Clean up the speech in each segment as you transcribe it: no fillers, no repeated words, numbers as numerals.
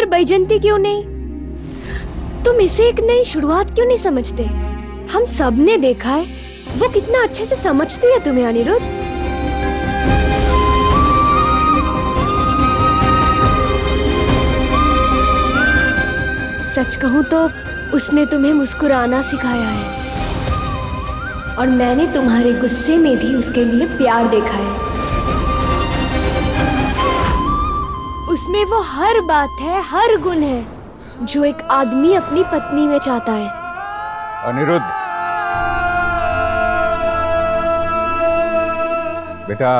पर बैजंती क्यों नहीं? तुम इसे एक नई शुरुआत क्यों नहीं समझते? हम सब ने देखा है वो कितना अच्छे से समझती है तुम्हें अनिरुद्ध। सच कहूं तो उसने तुम्हें मुस्कुराना सिखाया है और मैंने तुम्हारे गुस्से में भी उसके लिए प्यार देखा है। उसमें वो हर बात है, हर गुण है जो एक आदमी अपनी पत्नी में चाहता है। अनिरुद्ध, बेटा,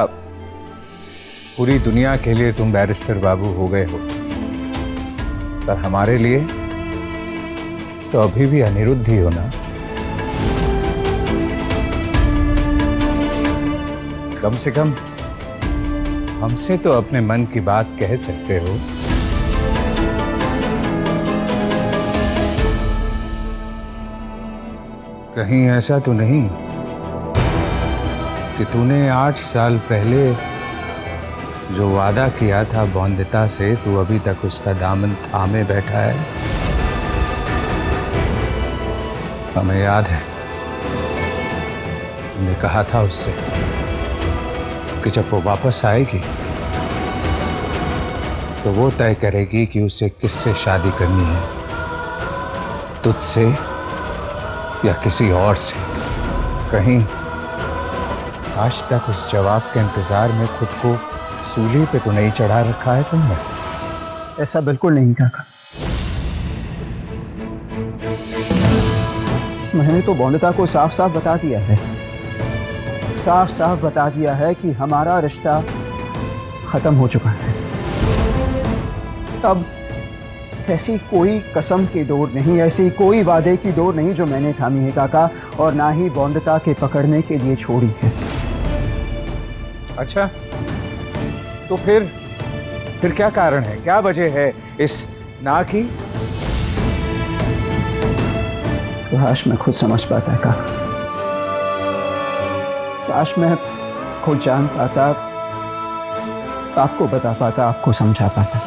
पूरी दुनिया के लिए तुम बैरिस्टर बाबू हो गए हो, पर हमारे लिए तो अभी भी अनिरुद्ध ही हो ना। कम से कम हमसे तो अपने मन की बात कह सकते हो। कहीं ऐसा तो नहीं कि तूने 8 साल पहले जो वादा किया था बौंदिता से, तू अभी तक उसका दामन थामे बैठा है? हमें याद है तुमने कहा था उससे कि जब वो वापस आएगी तो वो तय करेगी कि उसे किससे शादी करनी है, तुझसे या किसी और से। कहीं आज तक उस जवाब के इंतजार में खुद को सूली पे तो नहीं चढ़ा रखा है तुमने? ऐसा बिल्कुल नहीं काका। मैंने तो बौंदिता को साफ साफ बता दिया है, साफ साफ बता दिया है कि हमारा रिश्ता खत्म हो चुका है। अब ऐसी कोई कसम की डोर नहीं, ऐसी कोई वादे की डोर नहीं जो मैंने थामी है काका, और ना ही बौंदिता के पकड़ने के लिए छोड़ी है। अच्छा, तो फिर क्या कारण है, क्या वजह है इस ना की? काश मैं खुद समझ पाता का, काश मैं खुद जान पाता, आपको बता पाता, आपको समझा पाता।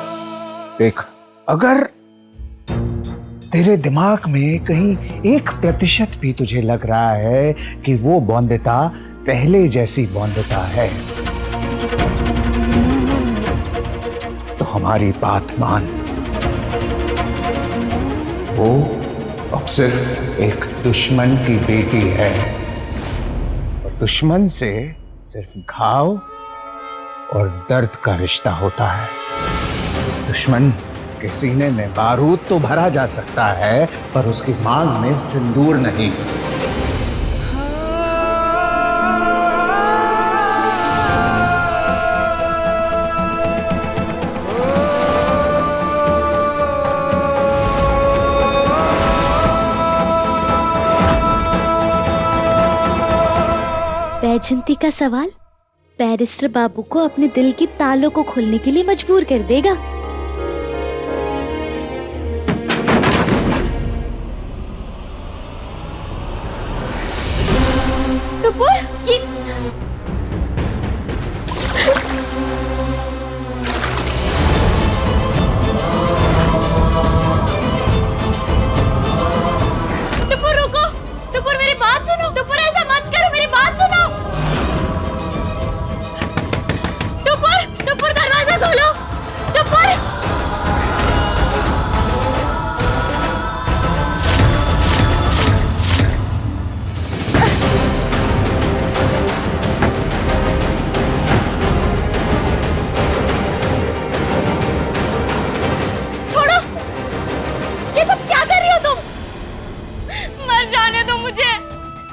देख, अगर तेरे दिमाग में कहीं 1% भी तुझे लग रहा है कि वो बौंदिता पहले जैसी बौंदिता है, तो हमारी बात मान। वो अब सिर्फ एक दुश्मन की बेटी है, और दुश्मन से सिर्फ घाव और दर्द का रिश्ता होता है। दुश्मन के सीने में बारूद तो भरा जा सकता है, पर उसकी मांग में सिंदूर नहीं। बैजंती का सवाल बैरिस्टर बाबू को अपने दिल की तालों को खोलने के लिए मजबूर कर देगा।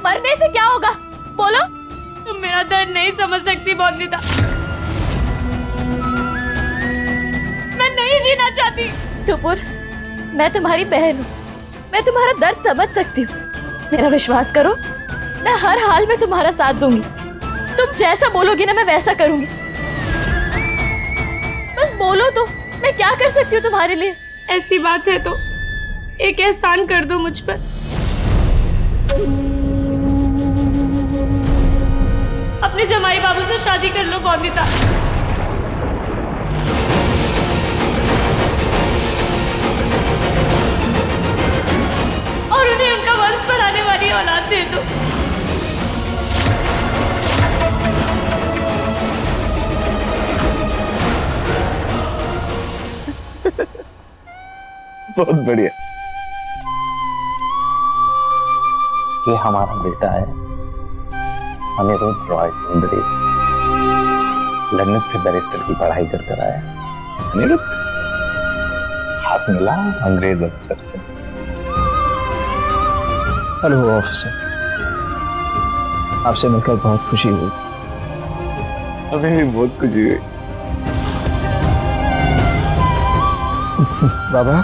मरने से क्या होगा? बोलो। तुम मेरा दर्द नहीं समझ सकती बौंदिता। मैं नहीं जीना चाहती। टुपुर, मैं तुम्हारी बहन हूँ, मैं तुम्हारा दर्द समझ सकती हूँ। मेरा विश्वास करो, मैं हर हाल में तुम्हारा साथ दूंगी। तुम जैसा बोलोगी ना, मैं वैसा करूंगी। बस बोलो तो, मैं क्या कर सकती हूँ तुम्हारे लिए? ऐसी बात है तो एक एहसान कर दो मुझ पर। अपने जमाई बाबू से शादी कर लो बौंदिता। औलाद दे दो। बहुत बढ़िया। ये हमारा बेटा है अनिरुद्ध रॉय चौधरी, लंदन से बैरिस्टर की पढ़ाई कर कर आया। अनिरुद्ध, हाथ मिला अंग्रेज अफसर से। हेलो ऑफिसर, आपसे मिलकर बहुत खुशी हुई। हमें भी बहुत खुशी हुई। बाबा,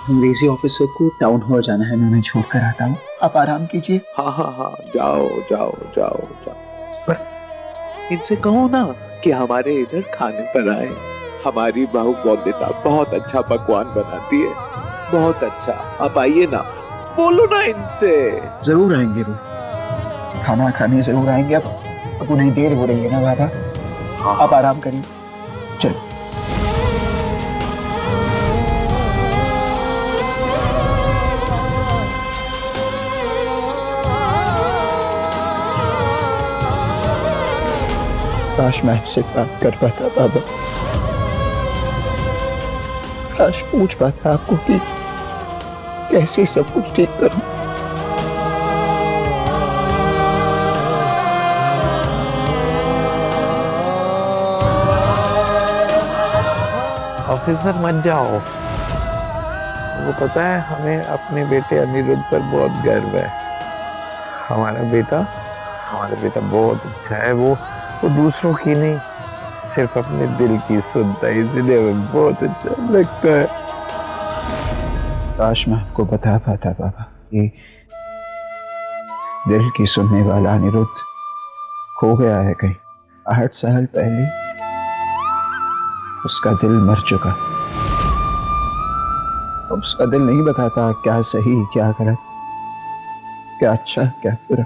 अंग्रेजी ऑफिसर को टाउन हॉल जाना है, मैं उन्हें छोड़ कर आता हूँ, आप आराम कीजिए। हाँ हाँ हाँ, जाओ जाओ जाओ जाओ। पर इनसे कहो ना कि हमारे इधर खाने पर आए। हमारी बहू बौद्धिता बहुत अच्छा पकवान बनाती है, बहुत अच्छा। आप आइए ना, बोलो ना इनसे। जरूर आएंगे वो, खाना खाने जरूर आएंगे। अब उन्हें देर हो रही है ना बाबा, आप आराम करिए, चलो। काश मैं आपसे बात कर पाता बाबा, काश पूछ पाता आपको कि कैसे सब कुछ ठीक करूं। ऑफिसर मत जाओ। वो पता है, हमें अपने बेटे अनिरुद्ध पर बहुत गर्व है। हमारा बेटा बहुत अच्छा है। वो दूसरों की नहीं, सिर्फ अपने दिल की सुनता है, इसलिए हमें बहुत अच्छा लगता है। काश मैं आपको बता पाता बाबा कि दिल की सुनने वाला अनिरुद्ध खो गया है कहीं। 8 साल पहले उसका दिल मर चुका। अब उसका दिल नहीं बताता क्या सही क्या गलत, क्या अच्छा क्या बुरा।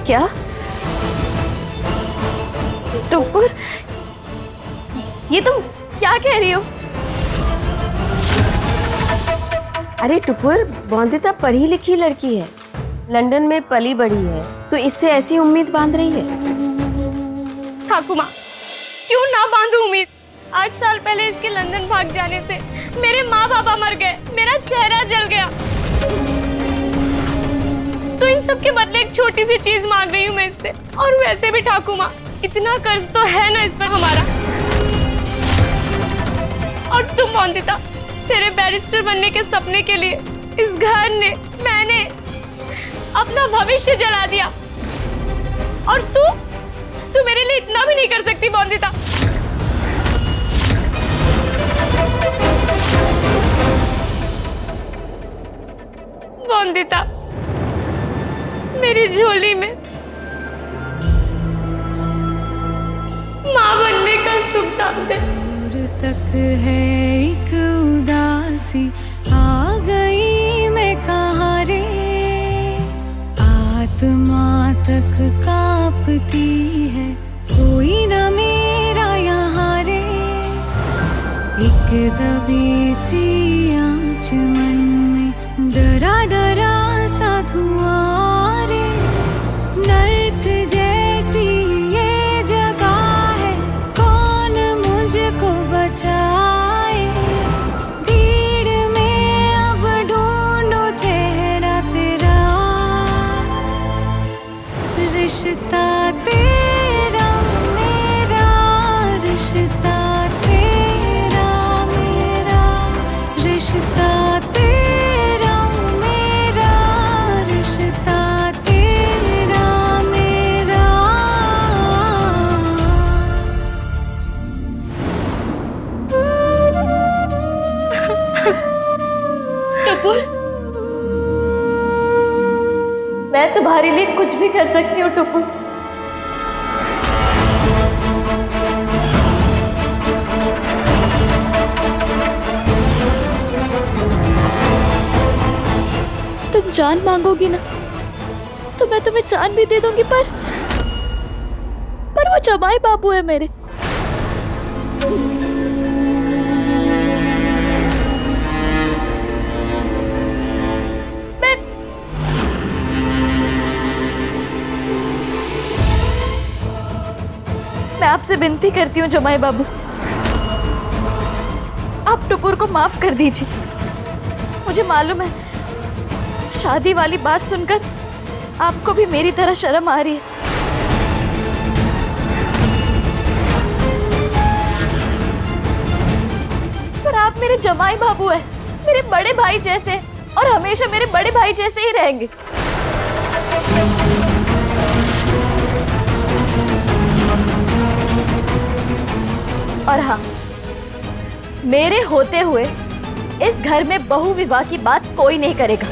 क्या टुकुर, ये तुम क्या कह रही हो? अरे टुकुर, बौंदिता पढ़ी लिखी लड़की है, लंदन में पली बड़ी है, तो इससे ऐसी उम्मीद बांध रही है। ठाकुमा, क्यों ना बांधू उम्मीद? 8 साल पहले इसके लंदन भाग जाने से मेरे माँ बाबा मर गए, मेरा चेहरा जल गया। तो इन सब के बदले एक छोटी सी चीज मांग रही हूँ मैं इससे। और वैसे भी ठाकुमा, इतना कर्ज तो है ना इस पर हमारा। और तुम बौंदिता, तेरे बैरिस्टर बनने के सपने के लिए इस घर ने, मैंने अपना भविष्य जला दिया। और तू मेरे लिए इतना भी नहीं कर सकती बौंदिता। बौंदिता, मेरी झोली में माँ बनने का सुख डाल दे। दूर तक है एक उदासी, आ गई मैं कहाँ रे, आत्मा तक कांपती है, कोई न मेरा यहाँ रे। एक दबी सी आँच मन में, डरा डरा सा धुआं रे, नर्क जैसी ये जगह है, कौन मुझको बचाए। भीड़ में अब ढूंढो चेहरा तेरा, रिश्ता तेरा मेरा, रिश्ता तेरा मेरा, रिश्ता तेरा मेरा, रिश्ता तेरा मेरा। टुकुर, मैं तुम्हारे लिए कुछ भी कर सकती हूँ टुकुर। तुम जान मांगोगी ना तो मैं तुम्हें जान भी दे दूंगी, पर वो जमाई बाबू है मेरे। आपसे विनती करती हूँ जमाई बाबू, आप टुपुर को माफ कर दीजिए। मुझे मालूम है शादी वाली बात सुनकर आपको भी मेरी तरह शर्म आ रही है, पर आप मेरे जमाई बाबू हैं, मेरे बड़े भाई जैसे, और हमेशा मेरे बड़े भाई जैसे ही रहेंगे। और हाँ, मेरे होते हुए इस घर में बहु विवाह की बात कोई नहीं करेगा।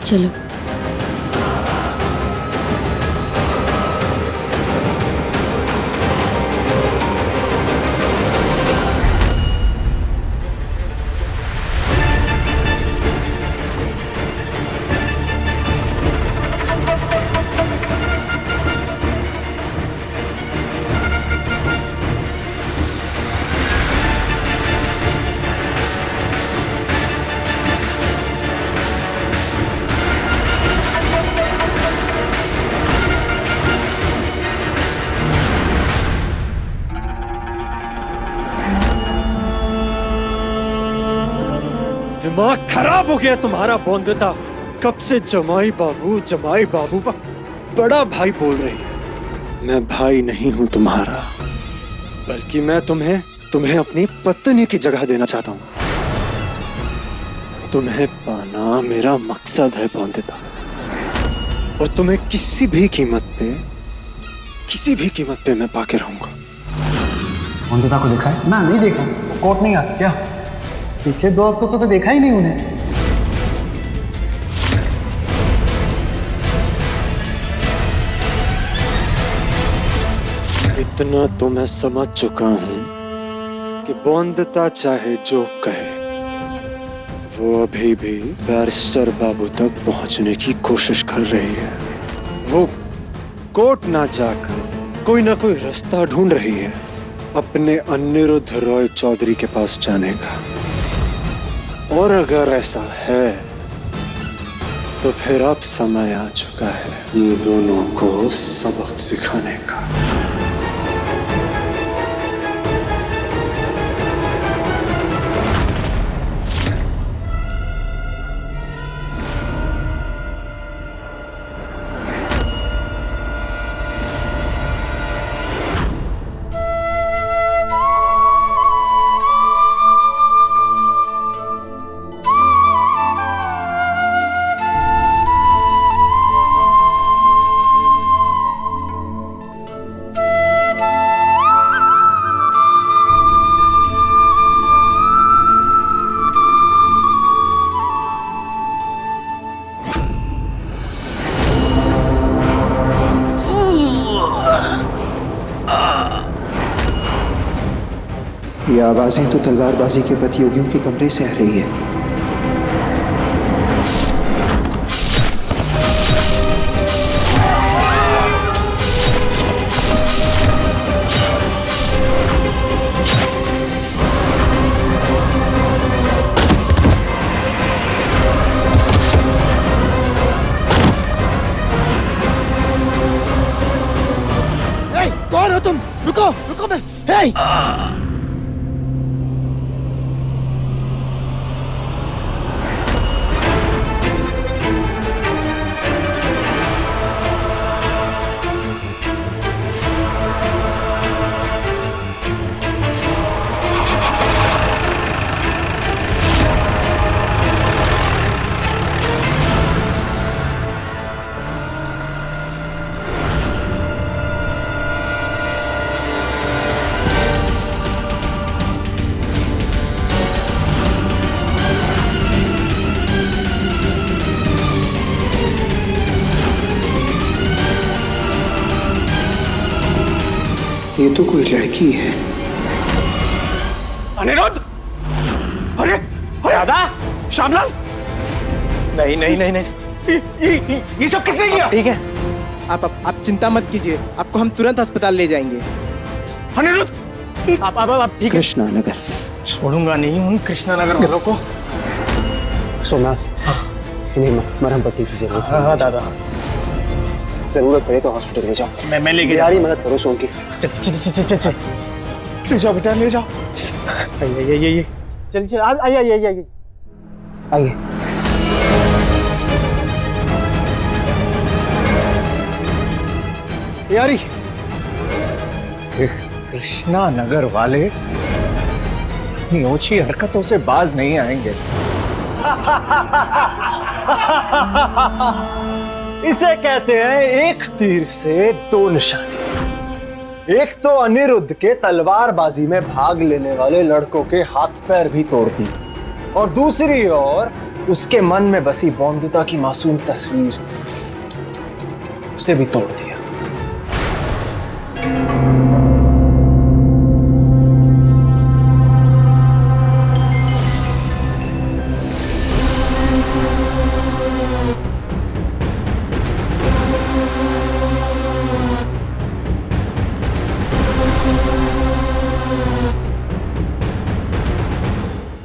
चलो। दिमाग खराब हो गया तुम्हारा बोंदता। कब से जमाई बाबू बड़ा भाई बोल रही है। मैं भाई नहीं हूं तुम्हारा, बल्कि मैं तुम्हें अपनी पत्नी की जगह देना चाहता हूं। तुम्हें पाना मेरा मकसद है बोंदता, और तुम्हें किसी भी कीमत पे मैं पाके रहूंगा। बोंदता को देखा है? ना, नहीं देखा। कोर्ट नहीं आता क्या? पिछले 2 हफ्तों से तो देखा ही नहीं उन्हें। इतना तो मैं समझ चुका हूं कि बोंदता चाहे जो कहे, वो अभी भी बैरिस्टर बाबू तक पहुंचने की कोशिश कर रही है। वो कोर्ट ना जाकर कोई ना कोई रास्ता ढूंढ रही है अपने अनिरुद्ध रॉय चौधरी के पास जाने का। और अगर ऐसा है तो फिर अब समय आ चुका है इन दोनों को सबक सिखाने का। ये आवाजें तो तलवारबाजी के प्रतियोगियों के कमरे से आ रही है। कौन हो तुम? रुको रुको, मैं ये तो कोई लड़की है। अनिरुद्ध! अरे दादा, श्यामलाल! नहीं नहीं नहीं नहीं, ये सब किसने किया? ठीक है, आप चिंता मत कीजिए, आपको हम तुरंत अस्पताल ले जाएंगे। अनिरुद्ध, आप ठीक है? कृष्णा नगर। छोड़ूंगा नहीं उन कृष्णा नगर वालों को। सोमनाथ, इन्हें मरहम पट्टी की जरूरत है। हाँ दादा, जरूरत पड़े तो हॉस्पिटल ले जाओ। मैं लेके यारी मदद करो सोम की। चल ले जाओ बेटा, ले जाओ। ये चल आइए। आइए। यारी, कृष्णा नगर वाले अपनी ओछी हरकतों से बाज नहीं आएंगे। इसे कहते हैं एक तीर से दो निशाने। एक तो अनिरुद्ध के तलवारबाजी में भाग लेने वाले लड़कों के हाथ पैर भी तोड़ दी, और दूसरी ओर उसके मन में बसी बौंदिता की मासूम तस्वीर, उसे भी तोड़ दिया।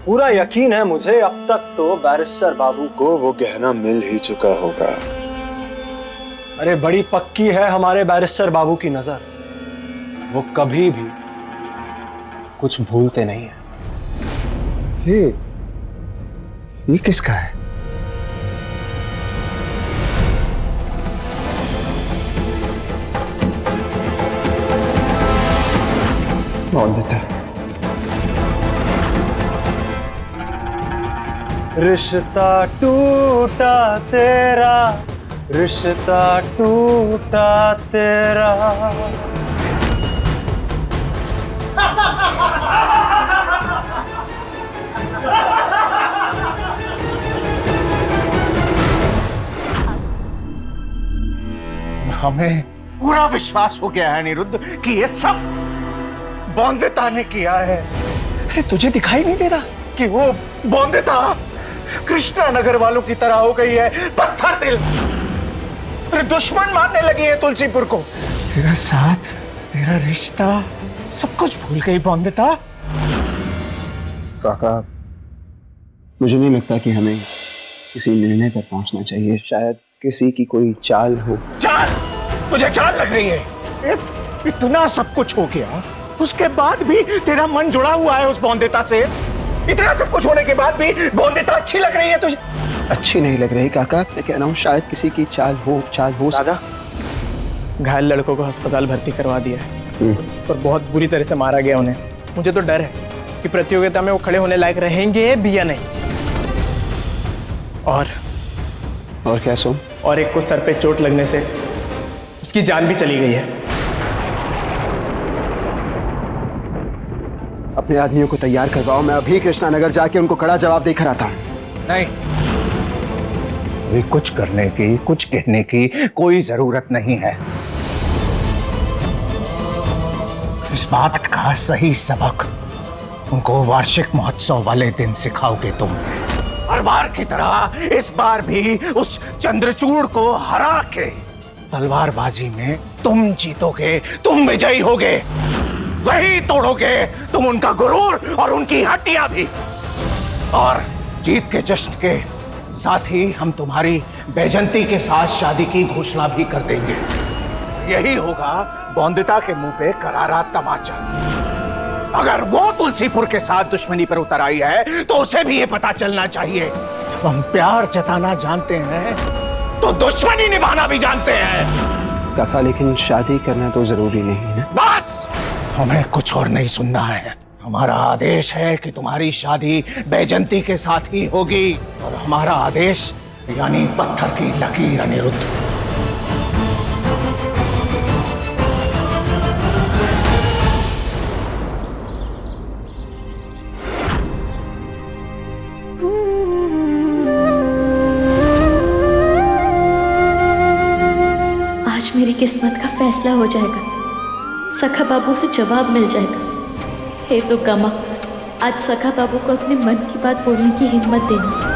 पूरा यकीन है मुझे, अब तक तो बैरिस्टर बाबू को वो गहना मिल ही चुका होगा। अरे बड़ी पक्की है हमारे बैरिस्टर बाबू की नजर, वो कभी भी कुछ भूलते नहीं है। ये किसका है? बौंदिता। रिश्ता टूटा तेरा, रिश्ता टूटा तेरा। हमें पूरा विश्वास हो गया है अनिरुद्ध कि ये सब बौंदिता ने किया है। अरे तुझे दिखाई नहीं दे रहा कि वो बौंदिता कृष्णा नगर वालों की तरह हो गई है, पत्थर दिल। अरे दुश्मन मानने लगी है तुलसीपुर को। तेरा साथ, तेरा रिश्ता, सब कुछ भूल गई बौंदिता। काका, मुझे नहीं लगता कि हमें किसी निर्णय पर पहुंचना चाहिए। शायद किसी की कोई चाल हो। चाल? तुझे चाल लग रही है? इतना सब कुछ हो गया, उसके बाद भी तेरा मन जुड़ा हुआ है उस बौंदिता से। इतना सब कुछ होने के बाद भी बौंदिता अच्छी लग रही है तुझे? अच्छी नहीं लग रही काका, मैं कह रहा हूँ शायद किसी की चाल हो। दादा, घायल लड़कों को अस्पताल भर्ती करवा दिया है और बहुत बुरी तरह से मारा गया उन्हें। मुझे तो डर है कि प्रतियोगिता में वो खड़े होने लायक रहेंगे भी या नहीं। और क्या सोम? और एक को सर पे चोट लगने से उसकी जान भी चली गई है। अपने आदमियों को तैयार करवाओ, मैं अभी कृष्णा नगर जाके उनको कड़ा जवाब देकर आता हूँ। नहीं, अभी कुछ करने की, कुछ कहने की कोई जरूरत नहीं है। इस बात का सही सबक उनको वार्षिक महोत्सव वाले दिन सिखाओगे तुम। हर बार की तरह इस बार भी उस चंद्रचूड़ को हरा के तलवारबाजी में तुम जीतोगे, तुम विजयी होगे। वही तोड़ोगे तुम उनका गुरूर और उनकी हड्डियां भी। और जीत के जश्न के साथ ही हम तुम्हारी बैजंती के साथ शादी की घोषणा भी कर देंगे। यही होगा बौंदिता के मुंह पे करारा तमाचा। अगर वो तुलसीपुर के साथ दुश्मनी पर उतर आई है तो उसे भी ये पता चलना चाहिए, जब हम प्यार जताना जानते हैं तो दुश्मनी निभाना भी जानते हैं। काका, लेकिन शादी करना तो जरूरी नहीं है। बस, हमें कुछ और नहीं सुनना है। हमारा आदेश है कि तुम्हारी शादी बैजंती के साथ ही होगी, और हमारा आदेश यानी पत्थर की लकीर अनिरुद्ध। आज मेरी किस्मत का फैसला हो जाएगा, सखा बाबू से जवाब मिल जाएगा। हे तो गमा, आज सखा बाबू को अपने मन की बात बोलने की हिम्मत देनी।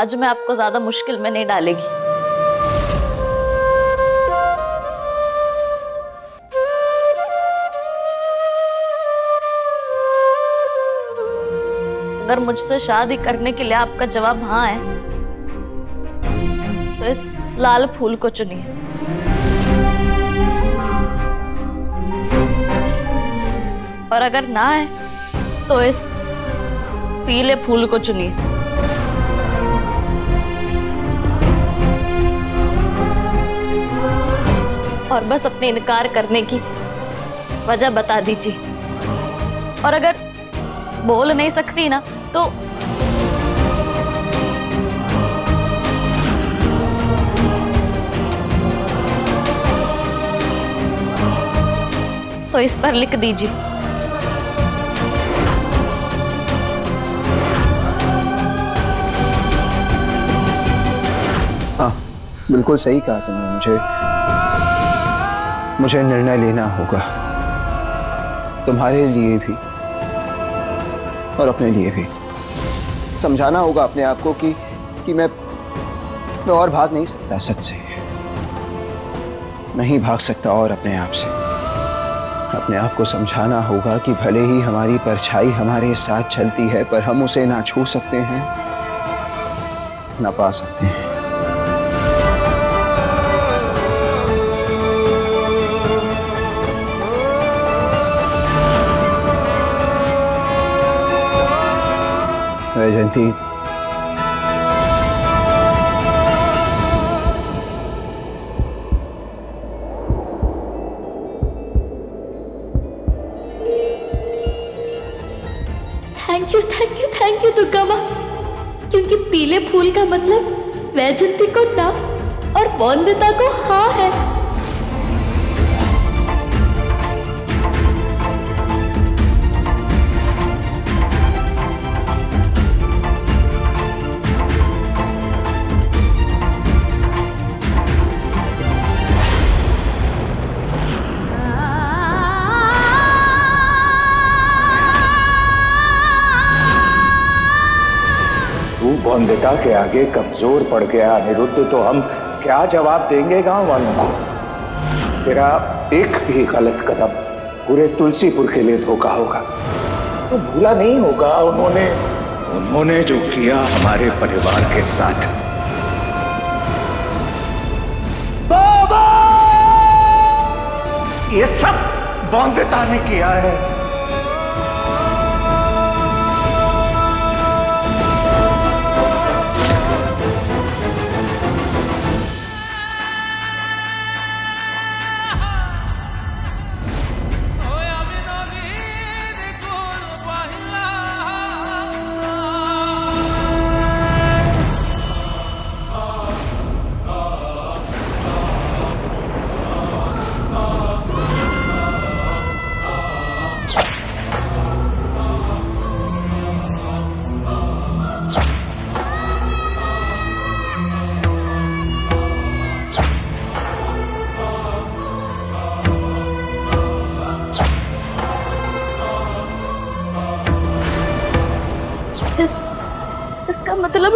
आज मैं आपको ज्यादा मुश्किल में नहीं डालेगी। अगर मुझसे शादी करने के लिए आपका जवाब हाँ है तो इस लाल फूल को चुनिए, और अगर ना है तो इस पीले फूल को चुनिए। और बस अपने इनकार करने की वजह बता दीजिए, और अगर बोल नहीं सकती ना तो इस पर लिख दीजिए। हाँ, बिल्कुल सही कहा तुमने। मुझे निर्णय लेना होगा, तुम्हारे लिए भी और अपने लिए भी। समझाना होगा अपने आप को कि मैं और भाग नहीं सकता सच से, नहीं भाग सकता और अपने आप से। अपने आप को समझाना होगा कि भले ही हमारी परछाई हमारे साथ चलती है, पर हम उसे ना छू सकते हैं ना पा सकते हैं। वैजयंती, थैंक यू दुर्गा माँ, क्योंकि पीले फूल का मतलब वैजयंती को ना और बौंदिता को हाँ है। बौंदिता के आगे कमजोर पड़ गया अनिरुद्ध, तो हम क्या जवाब देंगे गांव वालों को? तेरा एक भी गलत कदम पूरे तुलसीपुर के लिए धोखा होगा। तो भूला नहीं होगा उन्होंने जो किया हमारे परिवार के साथ। बाबा, ये सब बौंदिता ने किया है। इसका मतलब